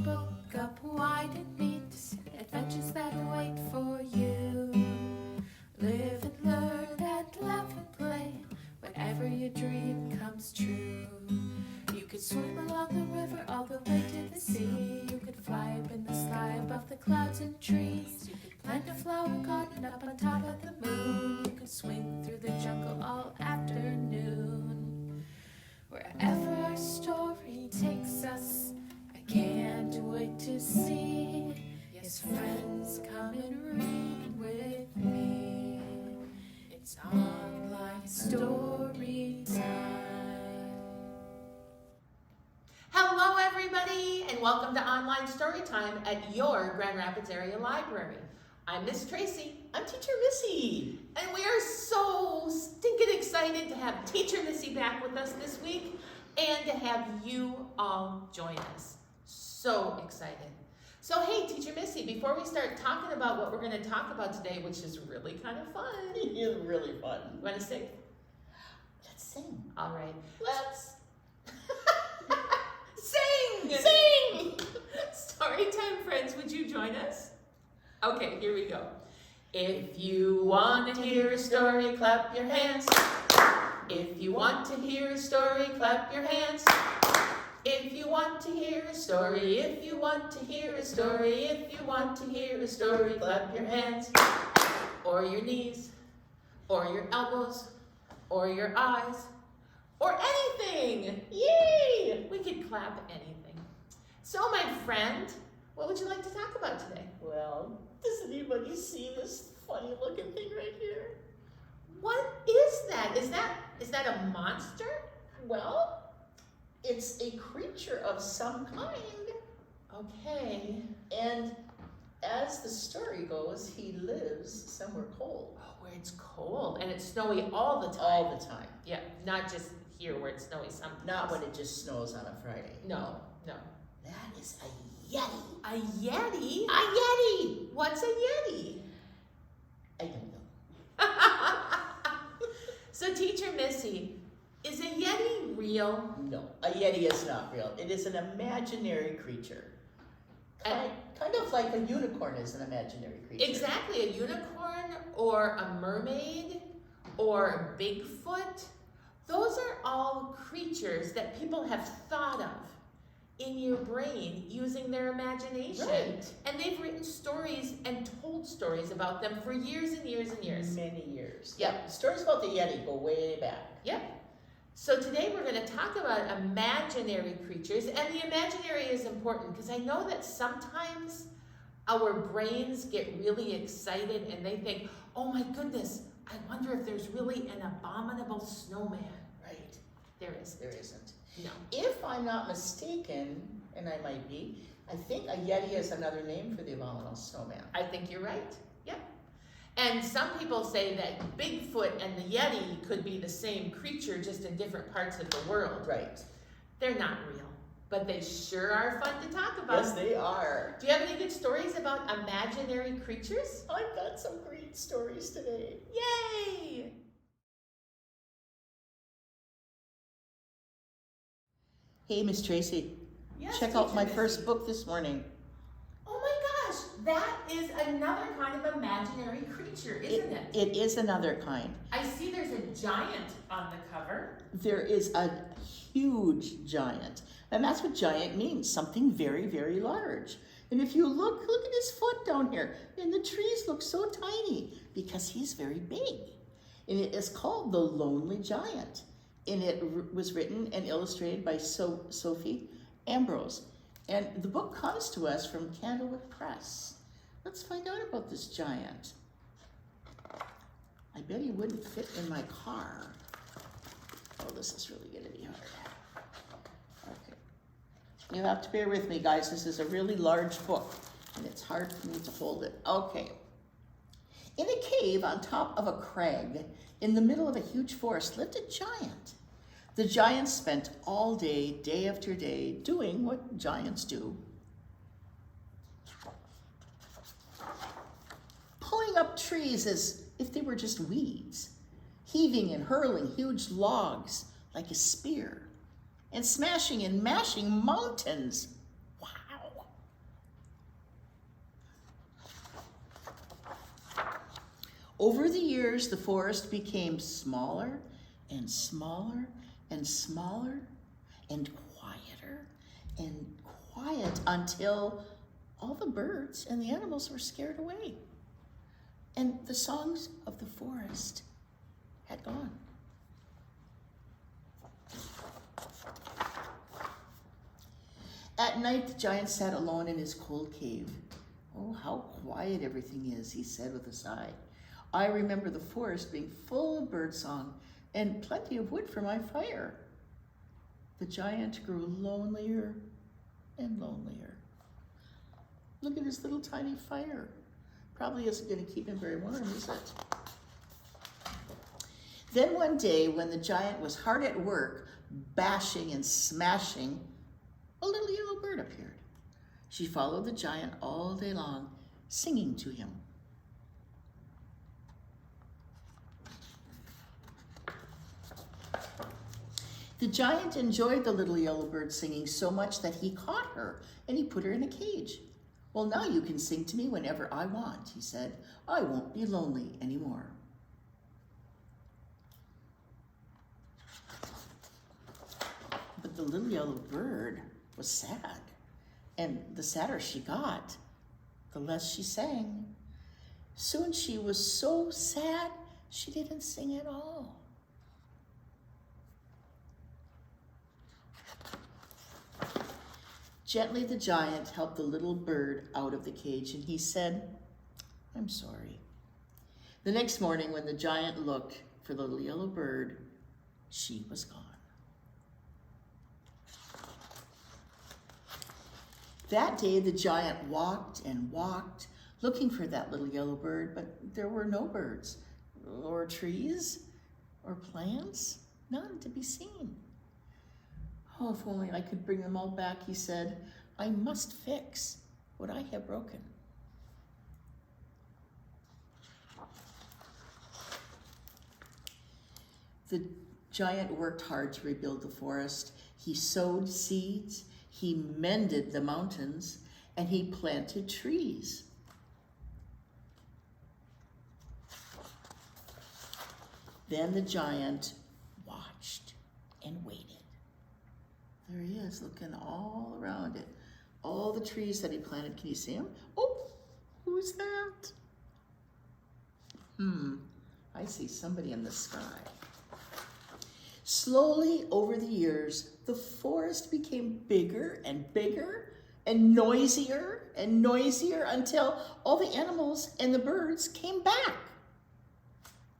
book up wide and meet adventures that wait for you. Live and learn and laugh and play whenever your dream comes true. You could swim along the river all the way to the sea. You could fly up in the sky above the clouds and trees. You could plant a flower garden up on top of the moon. You could swing through the jungle all afternoon. Wherever our story takes us, I can't wait to see. Yes, friends, come and read with me. It's Online Storytime. Hello everybody, and welcome to Online Storytime at your Grand Rapids Area Library. I'm Miss Tracy. I'm Teacher Missy. And we are so stinking excited to have Teacher Missy back with us this week and to have you all join us. So excited. So hey, Teacher Missy, before we start talking about what we're going to talk about today, which is really kind of fun. It's really fun. You want to sing? Let's sing. All right. Let's sing! sing! Storytime friends, would you join us? Okay, here we go. If you want to hear a story, clap your hands. If you want to hear a story, clap your hands. If you want to hear a story, if you want to hear a story, if you want to hear a story, clap your hands. Or your knees, or your elbows, or your eyes, or anything. Yay! We could clap anything. So my friend, what would you like to talk about today? Well, does anybody see this funny looking thing right here? What is that? Is that a monster? Well, it's a creature of some kind. Okay. And as the story goes, he lives somewhere cold. Oh, where it's cold and it's snowy all the time. All the time. Yeah, not just here where it's snowy sometimes. Not when it just snows on a Friday. No. That is a Yeti. A Yeti? A Yeti! What's a Yeti? I don't know. So Teacher Missy, is a Yeti real? No, a Yeti is not real. It is an imaginary creature. Kind of like a unicorn is an imaginary creature. Exactly, a unicorn or a mermaid or a Bigfoot. Those are all creatures that people have thought of in your brain using their imagination. Right. And they've written stories and told stories about them for years and years and years. Many years. Yep. Stories about the Yeti go way back. Yep. So today we're going to talk about imaginary creatures, and the imaginary is important because I know that sometimes our brains get really excited and they think, oh my goodness, I wonder if there's really an abominable snowman. Right. There isn't. There isn't. No. If I'm not mistaken, and I might be, I think a Yeti is another name for the abominable snowman. I think you're right. Yep. And some people say that Bigfoot and the Yeti could be the same creature, just in different parts of the world. Right. They're not real, but they sure are fun to talk about. Yes, they are. Do you have any good stories about imaginary creatures? I've got some great stories today. Yay! Hey, Miss Tracy. Yes, Check out Teacher my Missy. first book this morning. Oh my gosh, that is another kind of imaginary creature, isn't it? It is another kind. I see there's a giant on the cover. There is a huge giant. And that's what giant means, something very, very large. And if you look at his foot down here. And the trees look so tiny because he's very big. And it is called The Lonely Giant. And it was written and illustrated by Sophie Ambrose. And the book comes to us from Candlewick Press. Let's find out about this giant. I bet he wouldn't fit in my car. Oh, this is really going to be hard. Okay. You have to bear with me, guys. This is a really large book, and it's hard for me to hold it. Okay. In a cave on top of a crag, in the middle of a huge forest, lived a giant. The giant spent all day, day after day, doing what giants do. Pulling up trees as if they were just weeds, heaving and hurling huge logs like a spear, and smashing and mashing mountains. Wow. Over the years, the forest became smaller and smaller and smaller and quieter and quiet until all the birds and the animals were scared away. And the songs of the forest had gone. At night, the giant sat alone in his cold cave. Oh, how quiet everything is, he said with a sigh. I remember the forest being full of birdsong and plenty of wood for my fire. The giant grew lonelier and lonelier. Look at his little tiny fire. Probably isn't going to keep him very warm, is it? Then one day, when the giant was hard at work, bashing and smashing, a little yellow bird appeared. She followed the giant all day long, singing to him. The giant enjoyed the little yellow bird singing so much that he caught her and he put her in a cage. Well, now you can sing to me whenever I want, he said. I won't be lonely anymore. But the little yellow bird was sad. And the sadder she got, the less she sang. Soon she was so sad, she didn't sing at all. Gently, the giant helped the little bird out of the cage, and he said, I'm sorry. The next morning, when the giant looked for the little yellow bird, she was gone. That day, the giant walked and walked, looking for that little yellow bird, but there were no birds, or trees, or plants, none to be seen. Oh, if only I could bring them all back, he said. I must fix what I have broken. The giant worked hard to rebuild the forest. He sowed seeds, he mended the mountains, and he planted trees. Then the giant watched and waited. There he is, looking all around it. All the trees that he planted. Can you see him? Oh, who's that? I see somebody in the sky. Slowly over the years, the forest became bigger and bigger and noisier until all the animals and the birds came back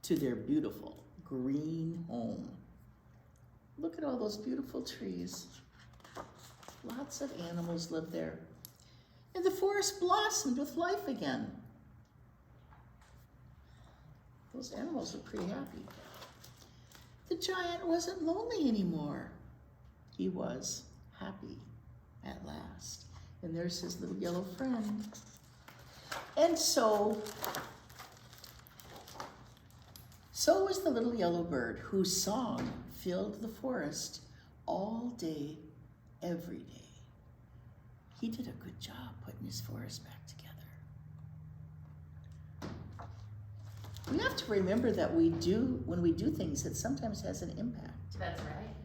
to their beautiful green home. Look at all those beautiful trees. Lots of animals live there. And the forest blossomed with life again. Those animals are pretty happy. The giant wasn't lonely anymore. He was happy at last. And there's his little yellow friend. And so was the little yellow bird whose song filled the forest all day, every day. He did a good job putting his forest back together. We have to remember that when we do things, it sometimes has an impact. That's right.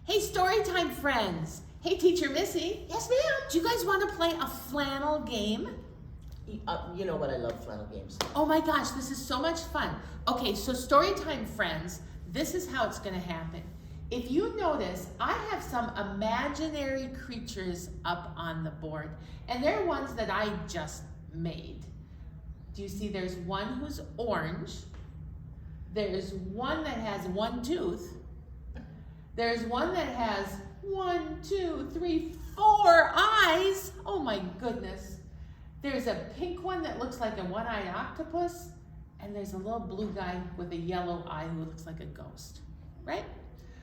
Hey, Storytime friends. Hey, Teacher Missy. Yes, ma'am. Do you guys want to play a flannel game? You know what, I love flannel games. Oh my gosh, this is so much fun. Okay, so Storytime friends, this is how it's going to happen. If you notice, I have some imaginary creatures up on the board, and they're ones that I just made. Do you see there's one who's orange, there's one that has one tooth, there's one that has 1, 2, 3, 4 eyes. Oh my goodness. There's a pink one that looks like a one-eyed octopus, and there's a little blue guy with a yellow eye who looks like a ghost, right?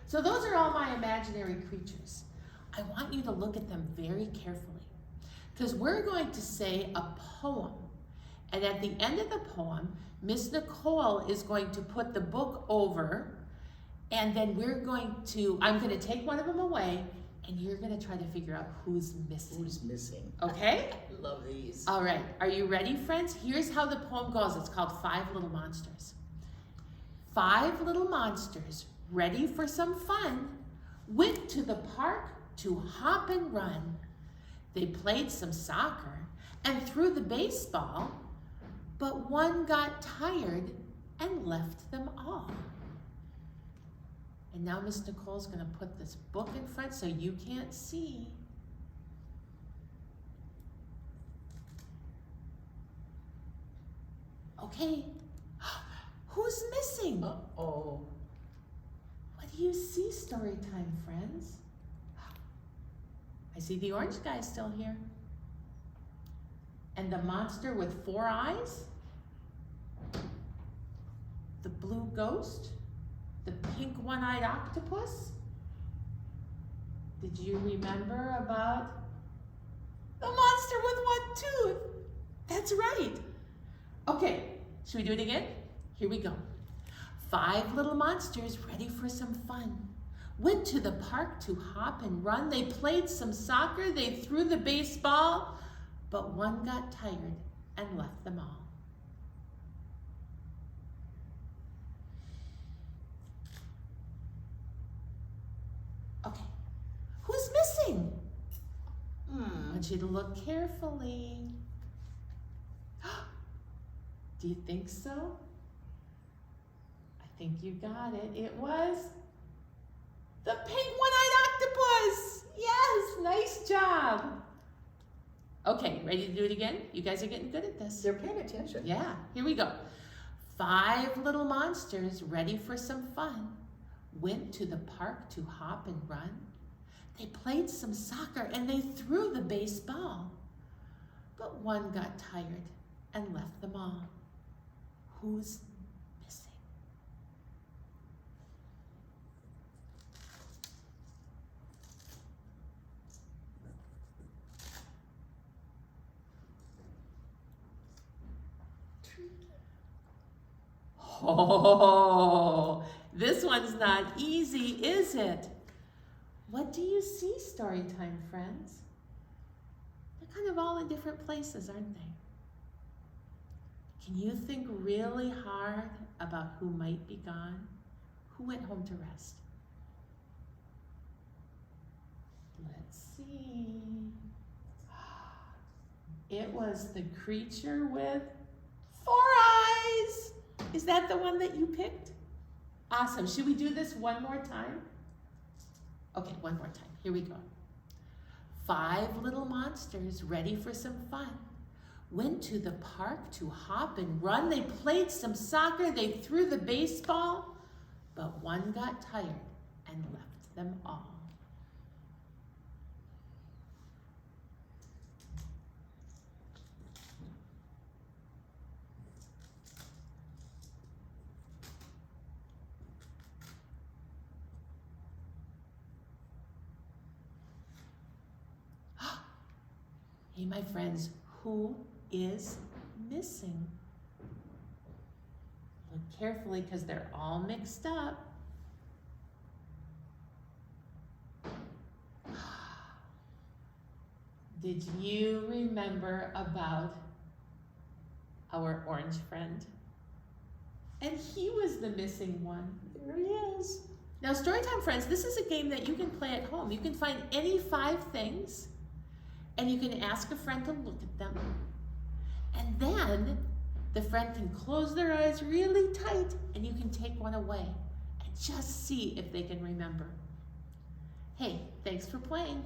So those are all my imaginary creatures. I want you to look at them very carefully, because we're going to say a poem. And at the end of the poem, Miss Nicole is going to put the book over, and then I'm going to take one of them away, And you're gonna try to figure out who's missing. Who's missing? Okay? I love these. All right, are you ready, friends? Here's how the poem goes. It's called 5 Little Monsters. 5 little monsters, ready for some fun, went to the park to hop and run. They played some soccer and threw the baseball, but one got tired and left them all. And now Miss Nicole's gonna put this book in front so you can't see. Okay, who's missing? Uh-oh. What do you see, story time, friends? I see the orange guy still here. And the monster with 4 eyes? The blue ghost? The pink one-eyed octopus? Did you remember about the monster with 1 tooth? That's right. Okay, should we do it again? Here we go. 5 little monsters ready for some fun. Went to the park to hop and run. They played some soccer. They threw the baseball, but one got tired and left them all. Okay, who's missing? I want you to look carefully. Do you think so? I think you got it. It was the pink one-eyed octopus. Yes, nice job. Okay, ready to do it again? You guys are getting good at this. They're paying attention. Yeah, here we go. 5 little monsters ready for some fun. Went to the park to hop and run. They played some soccer and they threw the baseball. But one got tired and left them all. Who's missing? Oh, this one's not easy, is it? What do you see, Storytime friends? They're kind of all in different places, aren't they? Can you think really hard about who might be gone? Who went home to rest? Let's see. It was the creature with 4 eyes. Is that the one that you picked? Awesome. Should we do this one more time? Okay, one more time. Here we go. 5 little monsters ready for some fun. Went to the park to hop and run. They played some soccer. They threw the baseball, but one got tired and left them all. Hey, my friends, who is missing? Look carefully because they're all mixed up. Did you remember about our orange friend? And he was the missing one. There he is. Now, Storytime friends, this is a game that you can play at home. You can find any 5 things and you can ask a friend to look at them. And then the friend can close their eyes really tight and you can take one away and just see if they can remember. Hey, thanks for playing.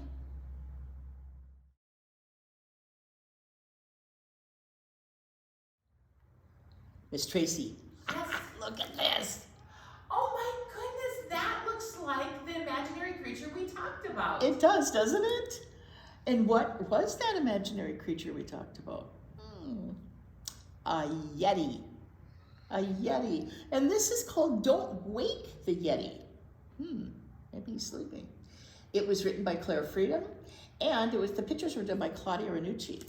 Miss Tracy. Yes, look at this. Oh my goodness, that looks like the imaginary creature we talked about. It does, doesn't it? And what was that imaginary creature we talked about? A Yeti. A Yeti. And this is called Don't Wake the Yeti. Maybe he's sleeping. It was written by Claire Freedom, and the pictures were done by Claudia Ranucci.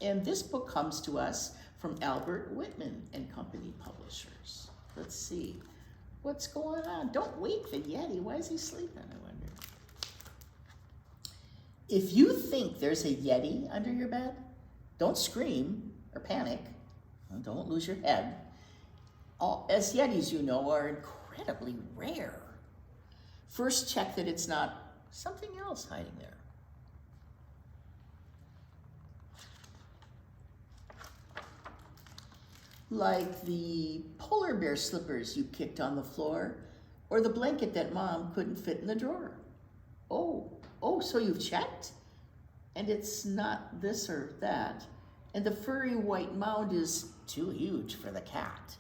And this book comes to us from Albert Whitman and Company Publishers. Let's see. What's going on? Don't wake the Yeti. Why is he sleeping, I wonder? If you think there's a Yeti under your bed, don't scream or panic. Don't lose your head. As Yetis, you know, are incredibly rare. First, check that it's not something else hiding there. Like the polar bear slippers you kicked on the floor, or the blanket that Mom couldn't fit in the drawer. Oh, so you've checked? And it's not this or that. And the furry white mound is too huge for the cat.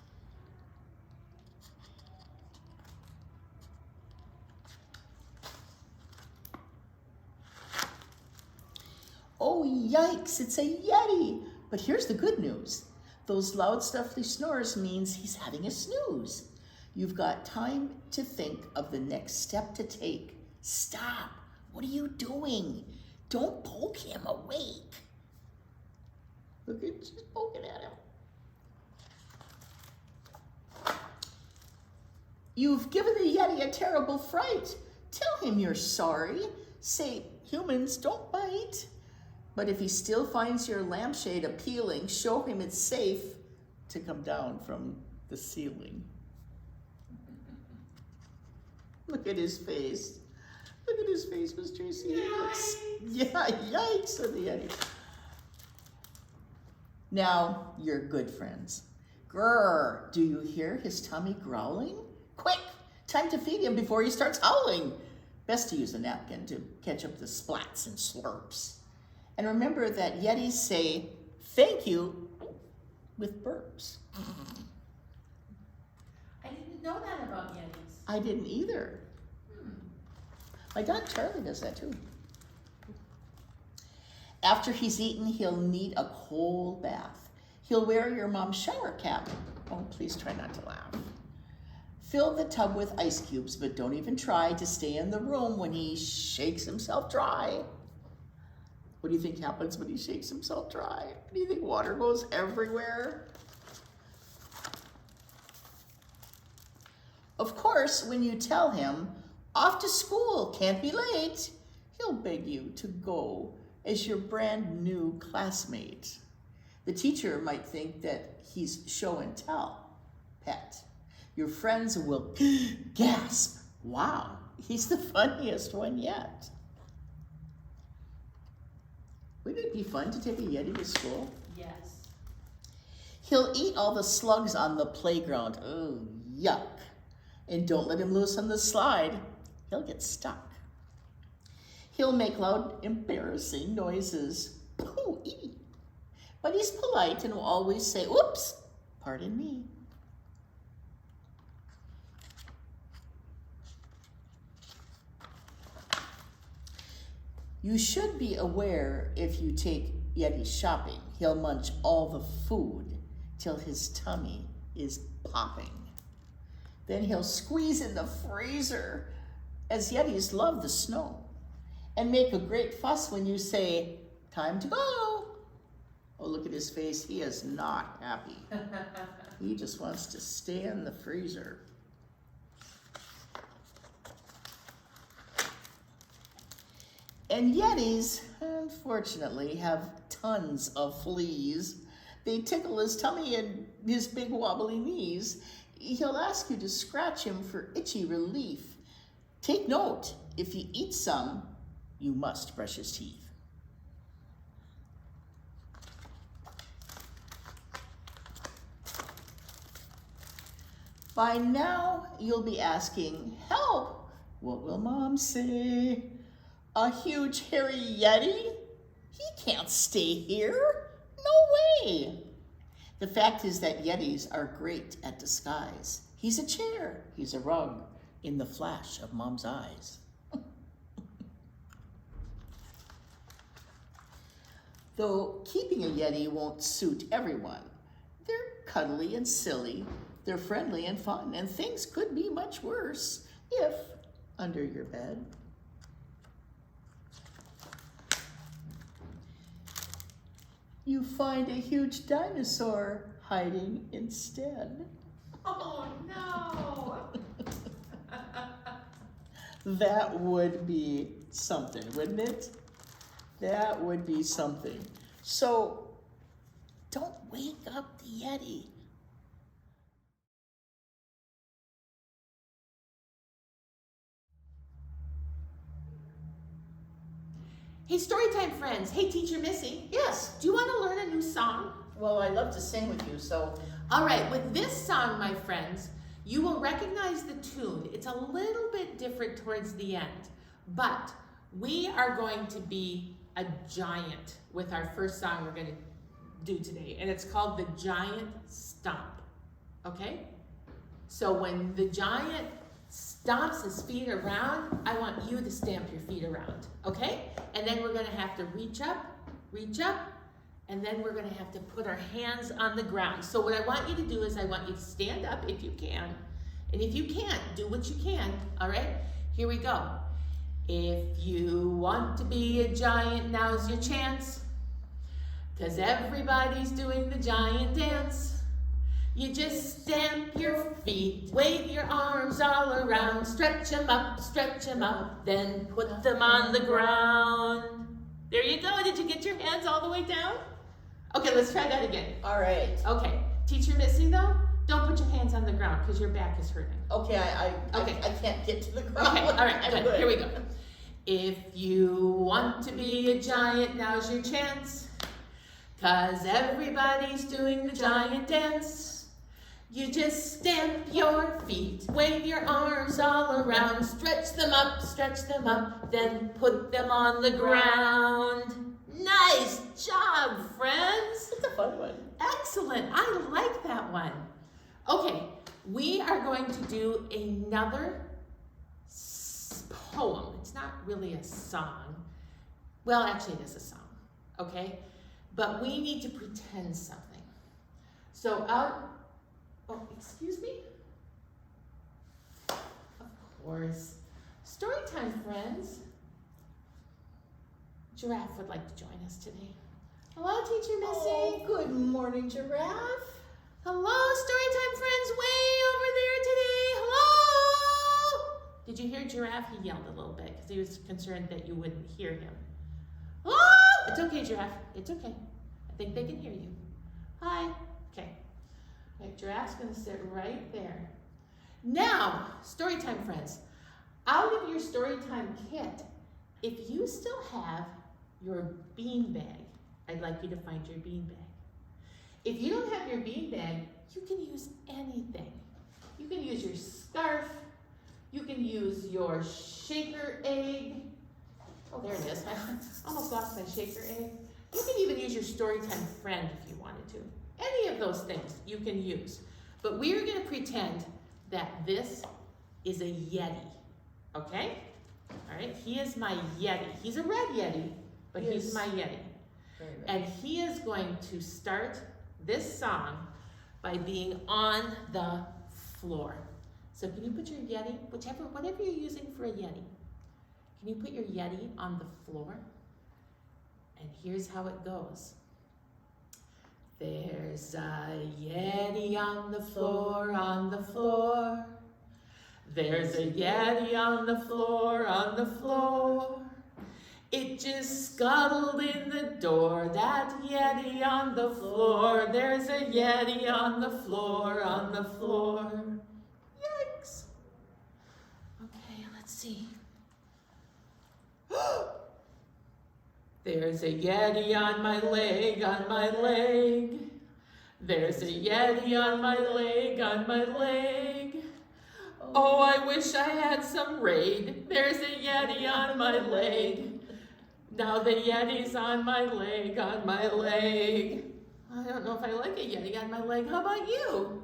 Oh, yikes, it's a Yeti. But here's the good news. Those loud, stuffy snores means he's having a snooze. You've got time to think of the next step to take. Stop. What are you doing? Don't poke him awake. Look at, she's poking at him. You've given the Yeti a terrible fright. Tell him you're sorry. Say, humans don't bite. But if he still finds your lampshade appealing, show him it's safe to come down from the ceiling. Look at his face. Look at his face, Miss Tracy. Yikes. Yeah, yikes, said the Yeti. Now, you're good friends. Grrr, do you hear his tummy growling? Quick, time to feed him before he starts howling. Best to use a napkin to catch up the splats and slurps. And remember that Yetis say thank you with burps. I didn't know that about Yetis. I didn't either. My dog Charlie does that too. After he's eaten, he'll need a cold bath. He'll wear your mom's shower cap. Oh, please try not to laugh. Fill the tub with ice cubes, but don't even try to stay in the room when he shakes himself dry. What do you think happens when he shakes himself dry? Do you think water goes everywhere? Of course, when you tell him, off to school, can't be late, he'll beg you to go as your brand new classmate. The teacher might think that he's show and tell, pet. Your friends will gasp, wow, he's the funniest one yet. Wouldn't it be fun to take a Yeti to school? Yes. He'll eat all the slugs on the playground. Oh, yuck. And don't let him loose on the slide. He'll get stuck. He'll make loud, embarrassing noises. Pooh, ee. But he's polite and will always say, oops, pardon me. You should be aware if you take Yeti shopping, he'll munch all the food till his tummy is popping. Then he'll squeeze in the freezer, as Yetis love the snow, and make a great fuss when you say, time to go. Oh, look at his face. He is not happy. He just wants to stay in the freezer. And Yetis, unfortunately, have tons of fleas. They tickle his tummy and his big wobbly knees. He'll ask you to scratch him for itchy relief. Take note, if he eats some, you must brush his teeth. By now, you'll be asking, help, what will Mom say? A huge hairy Yeti? He can't stay here. No way. The fact is that Yetis are great at disguise. He's a chair, he's a rug, in the flash of Mom's eyes. Though keeping a Yeti won't suit everyone. They're cuddly and silly, they're friendly and fun, and things could be much worse if under your bed. You find a huge dinosaur hiding instead. Oh no! That would be something, wouldn't it? That would be something. So don't wake up the Yeti. Hey, Storytime friends. Hey, Teacher Missy. Yes. Do you want to learn a new song? Well, I love to sing with you, so. All right, with this song, my friends, you will recognize the tune. It's a little bit different towards the end, but we are going to be a giant with our first song we're going to do today, and it's called the Giant Stomp, okay? So when the giant stomps his feet around, I want you to stamp your feet around, okay? And then we're gonna have to reach up, and then we're gonna have to put our hands on the ground. So what I want you to do is I want you to stand up if you can, and if you can't, do what you can, all right? Here we go. If you want to be a giant, now's your chance, 'cause everybody's doing the giant dance. You just stamp your feet, wave your arms all around, stretch them up, then put them on the ground. There you go. Did you get your hands all the way down? Okay, let's try that again. All right. Okay, Teacher Missy though, don't put your hands on the ground because your back is hurting. Okay, I can't get to the ground. Okay, all right, good. Here we go. If you want to be a giant, now's your chance, 'cause everybody's doing the giant dance. You just stamp your feet, wave your arms all around, stretch them up, then put them on the ground. Nice job, friends. It's a fun one. Excellent, I like that one. Okay, we are going to do another poem. It's not really a song. Well, actually it is a song, okay? But we need to pretend something. So oh, excuse me? Of course. Storytime friends. Giraffe would like to join us today. Hello, Teacher Missy. Oh, good morning, Giraffe. Hello, Storytime friends, way over there today. Hello! Did you hear Giraffe? He yelled a little bit because he was concerned that you wouldn't hear him. Hello! It's okay, Giraffe. It's okay. I think they can hear you. Hi. Okay. Right, Giraffe's going to sit right there. Now, Storytime friends, out of your Storytime kit, if you still have your beanbag, I'd like you to find your beanbag. If you don't have your beanbag, you can use anything. You can use your scarf. You can use your shaker egg. Oh, there it is. I almost lost my shaker egg. You can even use your Storytime friend if you wanted to. Any of those things you can use. But we're going to pretend that this is a Yeti, okay? All right, he is my Yeti. He's a red Yeti, but he's my Yeti. And he is going to start this song by being on the floor. So can you put your Yeti, whatever you're using for a Yeti, can you put your Yeti on the floor? And here's how it goes. There's a Yeti on the floor, on the floor. There's a Yeti on the floor, on the floor. It just scuttled in the door, that Yeti on the floor. There's a Yeti on the floor, on the floor. Yikes. Okay, let's see. There's a Yeti on my leg, on my leg. There's a Yeti on my leg, on my leg. Oh, I wish I had some raid. There's a Yeti on my leg. Now the Yeti's on my leg, on my leg. I don't know if I like a Yeti on my leg. How about you?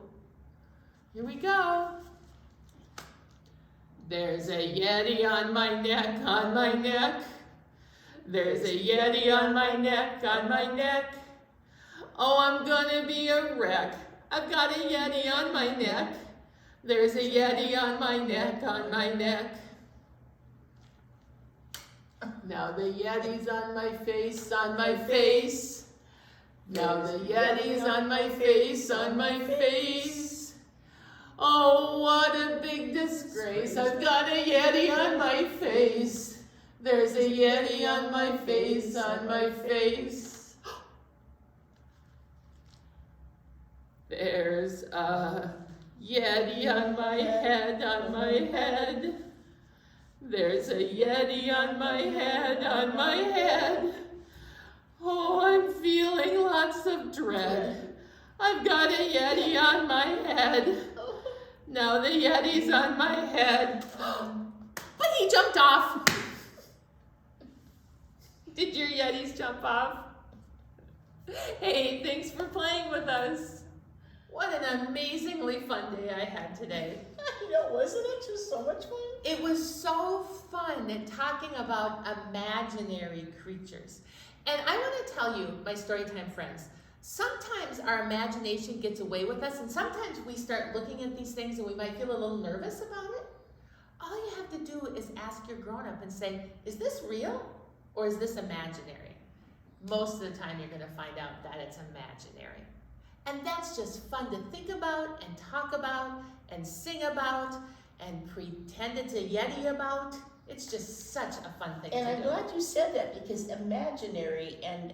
Here we go. There's a Yeti on my neck, on my neck. There's a Yeti on my neck, on my neck. Oh, I'm gonna be a wreck. I've got a Yeti on my neck. There's a Yeti on my neck, on my neck. Now the Yeti's on my face, on my face. Now the Yeti's on my face, on my face. Oh, what a big disgrace. I've got a Yeti on my face. There's a Yeti on my face, on my face. There's a Yeti on my head, on my head. There's a Yeti on my head, on my head. Oh, I'm feeling lots of dread. I've got a Yeti on my head. Now the Yeti's on my head. But he jumped off. Did your Yetis jump off? Hey, thanks for playing with us. What an amazingly fun day I had today. You know, wasn't it just so much fun? It was so fun and talking about imaginary creatures. And I want to tell you, my Storytime friends, sometimes our imagination gets away with us, and sometimes we start looking at these things and we might feel a little nervous about it. All you have to do is ask your grown-up and say, is this real or is this imaginary? Most of the time you're going to find out that it's imaginary. And that's just fun to think about and talk about and sing about and pretend it's a Yeti about. It's just such a fun thing to do. And I'm glad you said that, because imaginary and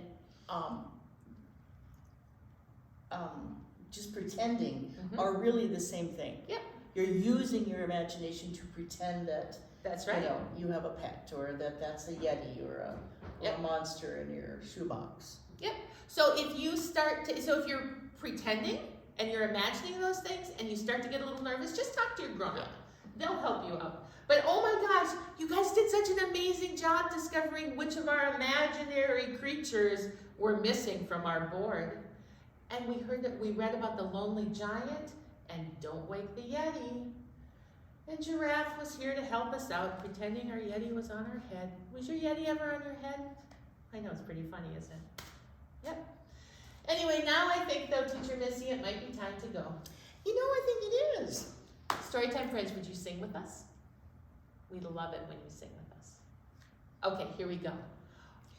just pretending are really the same thing. Yep. You're using your imagination to pretend that That's right. you know, you have a pet, or that's a Yeti, or a monster in your shoebox. Yep. So if you if you're pretending and you're imagining those things and you start to get a little nervous, just talk to your grown-up. They'll help you out. But oh my gosh, you guys did such an amazing job discovering which of our imaginary creatures were missing from our board. And we read about the lonely giant and Don't Wake the Yeti. And Giraffe was here to help us out, pretending our Yeti was on our head. Was your Yeti ever on your head? I know, it's pretty funny, isn't it? Yep. Anyway, now I think, though, Teacher Missy, it might be time to go. You know, I think it is. Storytime friends, would you sing with us? We love it when you sing with us. Okay, here we go.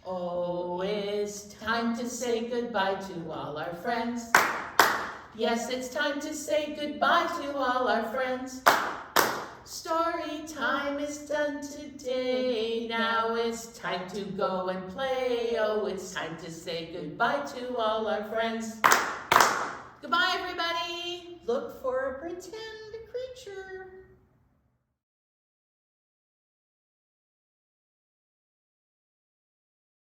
Oh, it's time to say goodbye to all our friends. Yes, it's time to say goodbye to all our friends. Story time is done today. Now it's time to go and play. Oh, it's time to say goodbye to all our friends. Goodbye, everybody. Look for a pretend creature.